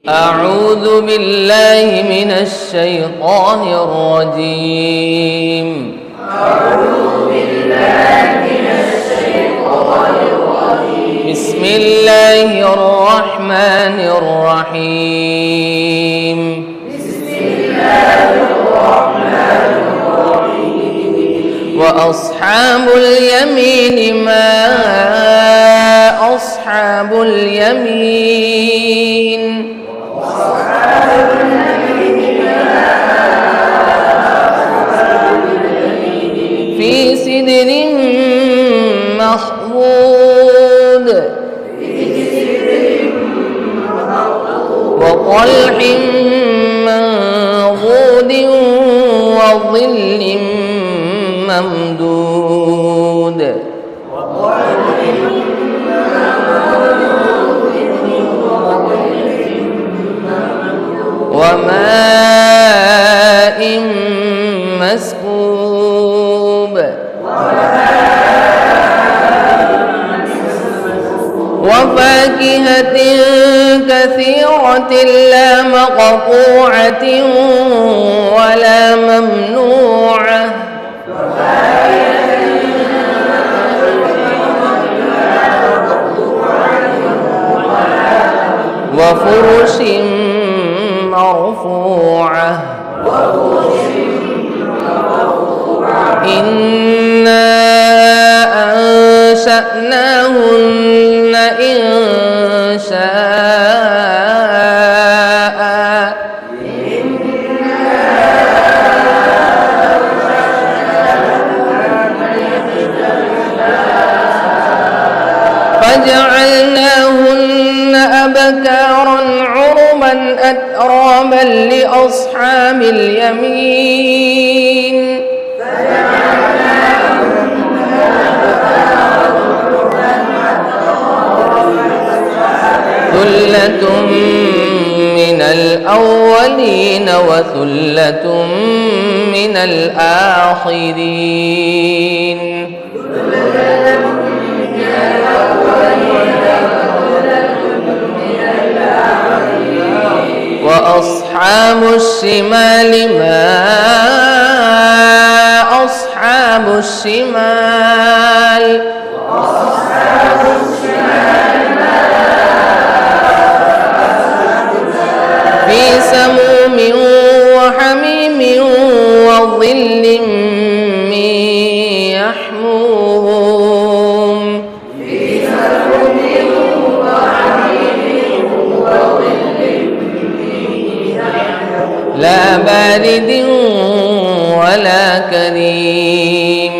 أعوذ بالله من الشيطان الرجيم. أعوذ بالله من الشيطان الرجيم. بسم الله الرحمن الرحيم. بسم الله الرحمن الرحيم. وأصحاب اليمين ما أصحاب اليمين. في سدر مخضود وطلح منضود وظل ممدود وماء مسكوب وفاكهة كثيرة لا مقطوعة ولا ممنوعة وفرش مرفوعة إنا أنشأناهن إنشاء فجعلناهن أبكارا عربا أترابا لأصحاب اليمين. ثلة من الأولين وثلة من الآخرين. وأصحاب الشمال ما أصحاب الشمال. في سموم وحميم وظل من يحموم. لا بارد ولا كريم.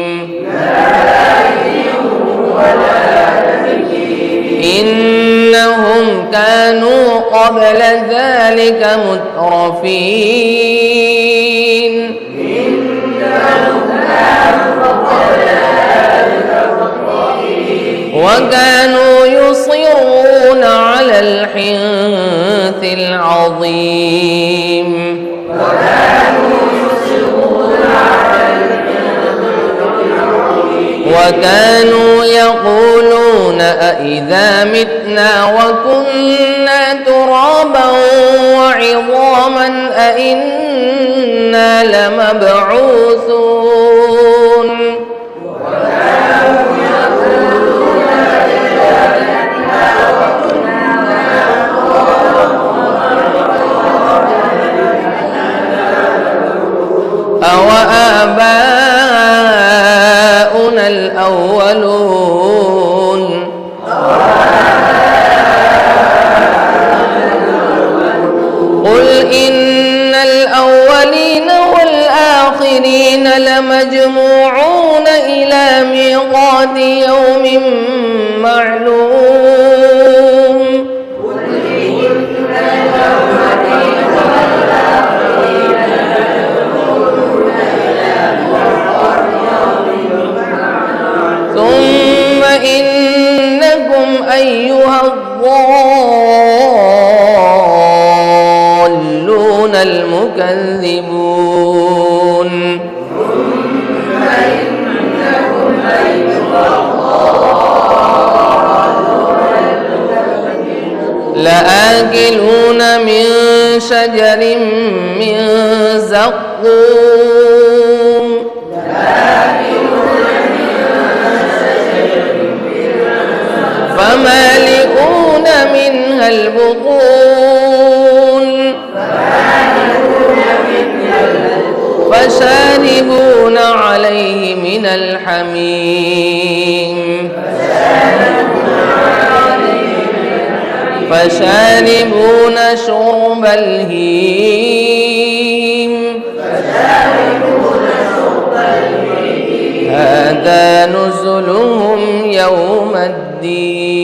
إنهم كانوا قبل ذلك مترفين. وكانوا يصرون على الحنث العظيم. وكانوا يقولون أإذا متنا وكنا ترابا وعظاما أإنا لمبعوثون. أوآباؤنا الأولون. قل إن الأولين والآخرين لمجموعون إلى ميقات يوم معلوم. ثم إنكم أيها الضالون المكذبون. لآكلون من شجر من زقوم فمالئون منها البطون فشاربون عليه من الحميم فشاربون شرب الهيم هذا نزلهم يوم الدين